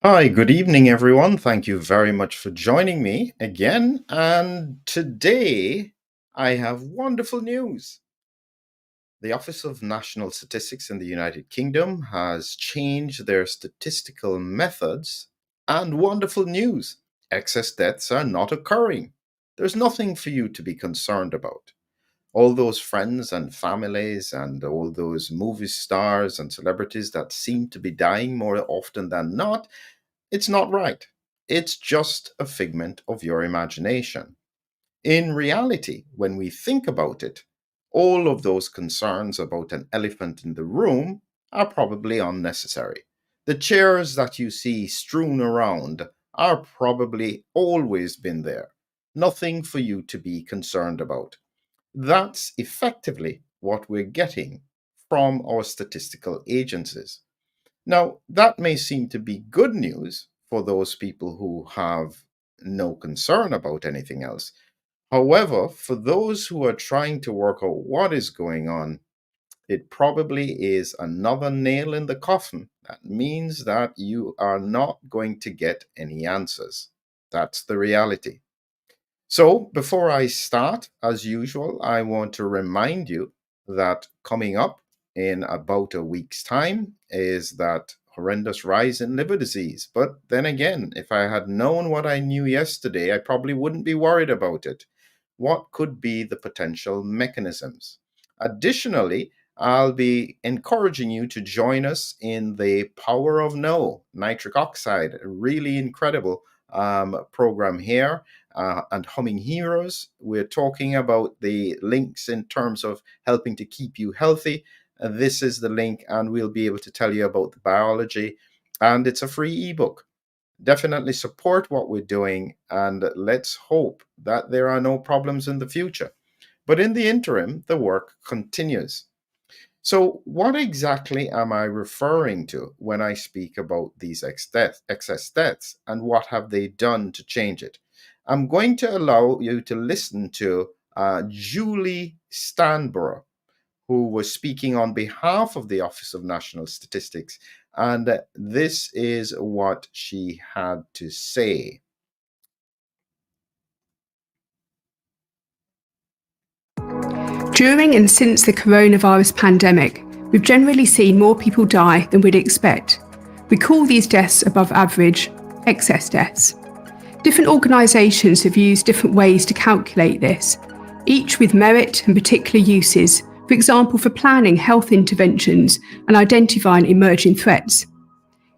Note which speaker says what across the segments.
Speaker 1: Hi, good evening, everyone. Thank you very much for joining me again. And today I have wonderful news. The Office of National Statistics in the United Kingdom has changed their statistical methods. And wonderful news, excess deaths are not occurring. There's nothing for you to be concerned about. All those friends and families and all those movie stars and celebrities that seem to be dying more often than not, it's not right. It's just a figment of your imagination. In reality, when we think about it, all of those concerns about an elephant in the room are probably unnecessary. The chairs that you see strewn around are probably always been there. Nothing for you to be concerned about. That's effectively what we're getting from our statistical agencies. Now, that may seem to be good news for those people who have no concern about anything else. However, for those who are trying to work out what is going on, it probably is another nail in the coffin. That means that you are not going to get any answers. That's the reality. So, before I start, as usual, I want to remind you that coming up in about a week's time is that horrendous rise in liver disease. But then again, if I had known what I knew yesterday, I probably wouldn't be worried about it. What could be the potential mechanisms? Additionally, I'll be encouraging you to join us in the Power of No, Nitric Oxide, a really incredible program here and Humming Heroes. We're talking about the links in terms of helping to keep you healthy. This is the link, and we'll be able to tell you about the biology. And it's a free ebook. Definitely support what we're doing, and let's hope that there are no problems in the future. But in the interim, the work continues. So, what exactly am I referring to when I speak about these excess deaths, and what have they done to change it? I'm going to allow you to listen to Julie Stanborough, who was speaking on behalf of the Office of National Statistics, and this is what she had to say.
Speaker 2: During and since the coronavirus pandemic, we've generally seen more people die than we'd expect. We call these deaths above average excess deaths. Different organisations have used different ways to calculate this, each with merit and particular uses, for example, for planning health interventions and identifying emerging threats.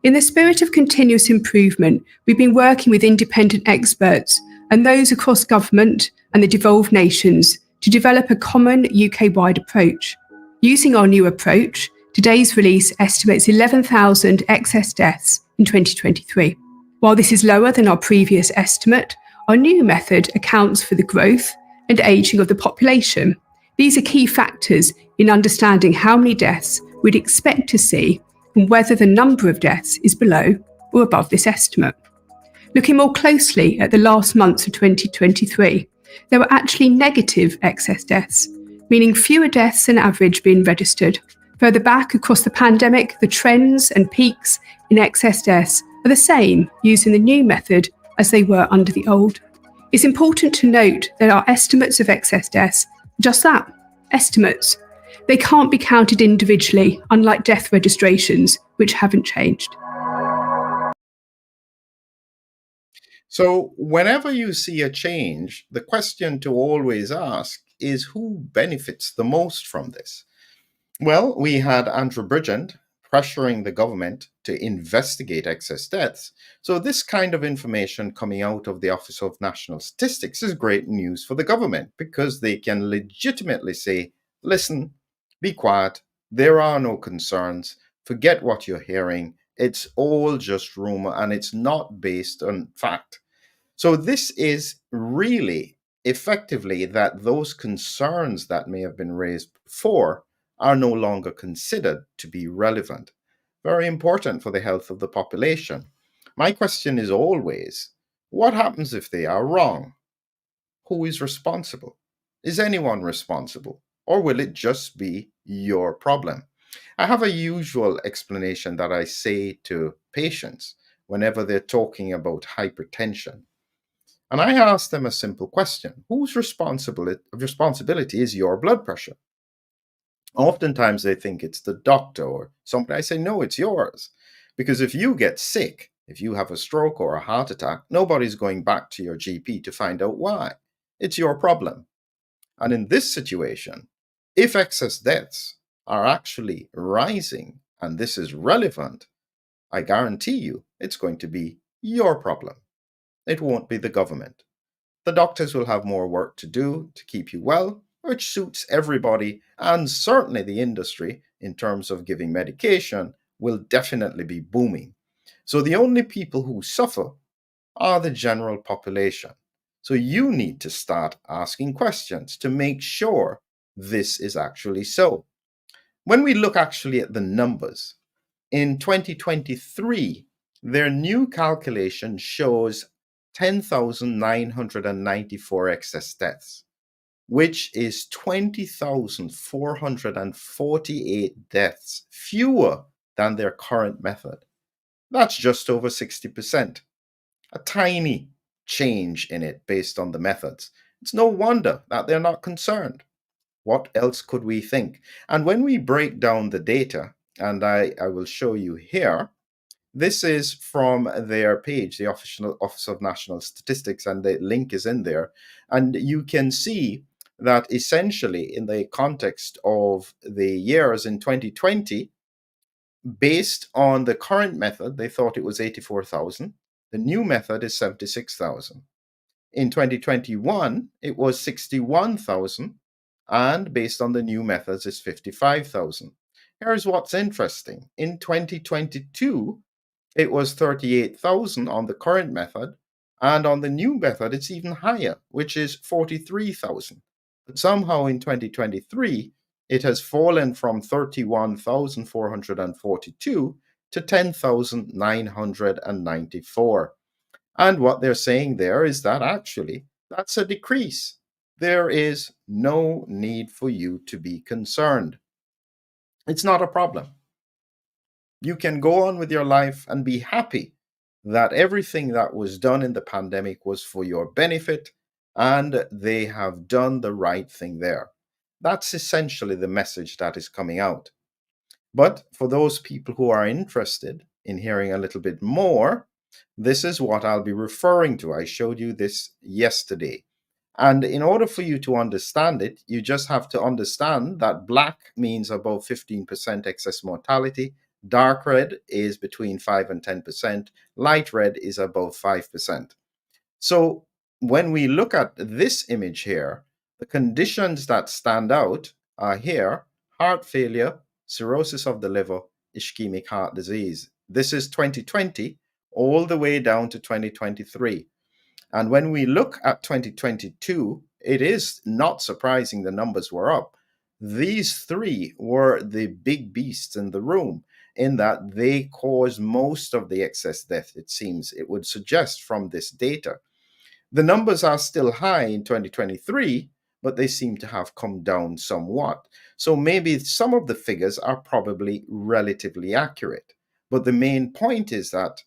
Speaker 2: In the spirit of continuous improvement, we've been working with independent experts and those across government and the devolved nations to develop a common UK-wide approach. Using our new approach, today's release estimates 11,000 excess deaths in 2023. While this is lower than our previous estimate, our new method accounts for the growth and ageing of the population. These are key factors in understanding how many deaths we'd expect to see and whether the number of deaths is below or above this estimate. Looking more closely at the last months of 2023, there were actually negative excess deaths, meaning fewer deaths than average being registered. Further back across the pandemic, the trends and peaks in excess deaths are the same using the new method as they were under the old. It's important to note that our estimates of excess deaths are just that, estimates. They can't be counted individually, unlike death registrations, which haven't changed.
Speaker 1: So, whenever you see a change, the question to always ask is who benefits the most from this? Well, we had Andrew Bridgend pressuring the government to investigate excess deaths. So, this kind of information coming out of the Office of National Statistics is great news for the government because they can legitimately say, listen, be quiet, there are no concerns, forget what you're hearing. It's all just rumor and it's not based on fact. So, this is really effectively that those concerns that may have been raised before are no longer considered to be relevant. Very important for the health of the population. My question is always what happens if they are wrong? Who is responsible? Is anyone responsible? Or will it just be your problem? I have a usual explanation that I say to patients whenever they're talking about hypertension. And I ask them a simple question: whose responsibility is your blood pressure? Oftentimes they think it's the doctor or somebody. I say, no, it's yours. Because if you get sick, if you have a stroke or a heart attack, nobody's going back to your GP to find out why. It's your problem. And in this situation, if excess deaths are actually rising and this is relevant, I guarantee you it's going to be your problem. It won't be the government. The doctors will have more work to do to keep you well, which suits everybody, and certainly the industry in terms of giving medication will definitely be booming. So the only people who suffer are the general population. So you need to start asking questions to make sure this is actually so. When we look actually at the numbers, in 2023, their new calculation shows 10,994 excess deaths, which is 20,448 deaths fewer than their current method. That's just over 60%. A tiny change in it based on the methods. It's no wonder that they're not concerned. What else could we think? And when we break down the data, and I will show you here, this is from their page, the official Office of National Statistics, and the link is in there. And you can see that essentially, in the context of the years in 2020, based on the current method, they thought it was 84,000. The new method is 76,000. In 2021, it was 61,000, and based on the new methods, it's 55,000. Here's what's interesting. In 2022, it was 38,000 on the current method, and on the new method, it's even higher, which is 43,000. But somehow in 2023, it has fallen from 31,442 to 10,994. And what they're saying there is that actually that's a decrease. There is no need for you to be concerned. It's not a problem. You can go on with your life and be happy that everything that was done in the pandemic was for your benefit and they have done the right thing there. That's essentially the message that is coming out. But for those people who are interested in hearing a little bit more, this is what I'll be referring to. I showed you this yesterday. And in order for you to understand it, you just have to understand that black means above 15% excess mortality, dark red is between 5 and 10%, light red is above 5%. So when we look at this image here, the conditions that stand out are here: heart failure, cirrhosis of the liver, ischemic heart disease. This is 2020 all the way down to 2023. And when we look at 2022, it is not surprising the numbers were up. These three were the big beasts in the room, in that they caused most of the excess death, it seems, it would suggest from this data. The numbers are still high in 2023, but they seem to have come down somewhat. So maybe some of the figures are probably relatively accurate. But the main point is that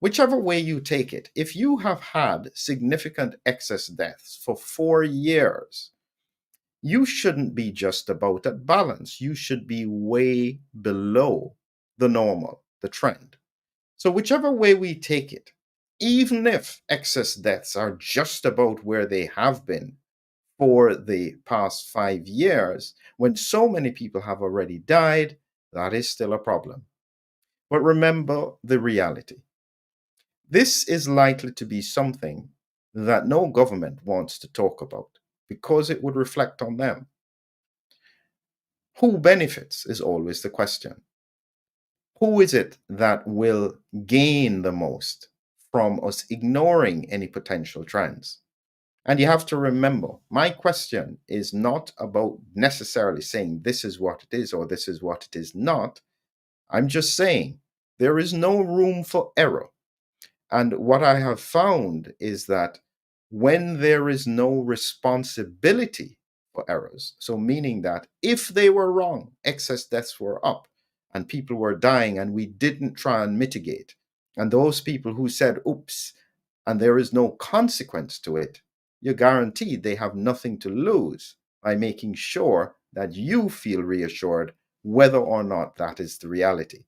Speaker 1: whichever way you take it, if you have had significant excess deaths for 4 years, you shouldn't be just about at balance. You should be way below the normal, the trend. So, whichever way we take it, even if excess deaths are just about where they have been for the past 5 years, when so many people have already died, that is still a problem. But remember the reality. This is likely to be something that no government wants to talk about because it would reflect on them. Who benefits is always the question. Who is it that will gain the most from us ignoring any potential trends? And you have to remember, my question is not about necessarily saying this is what it is or this is what it is not. I'm just saying there is no room for error. And what I have found is that when there is no responsibility for errors, so meaning that if they were wrong, excess deaths were up and people were dying and we didn't try and mitigate, And those people who said, oops, and there is no consequence to it, you're guaranteed they have nothing to lose by making sure that you feel reassured whether or not that is the reality.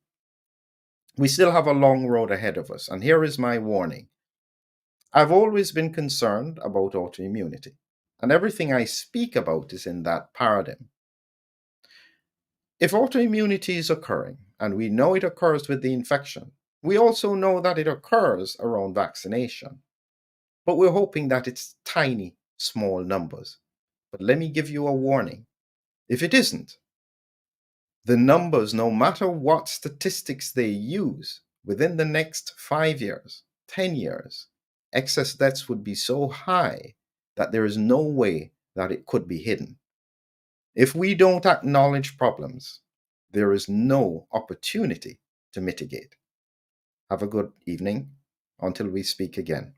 Speaker 1: We still have a long road ahead of us, and here is my warning. I've always been concerned about autoimmunity, and everything I speak about is in that paradigm. If autoimmunity is occurring, and we know it occurs with the infection, we also know that it occurs around vaccination. But we're hoping that it's tiny, small numbers. But let me give you a warning. If it isn't, the numbers, no matter what statistics they use, within the next 5 years, 10 years, excess deaths would be so high that there is no way that it could be hidden. If we don't acknowledge problems, there is no opportunity to mitigate. Have a good evening until we speak again.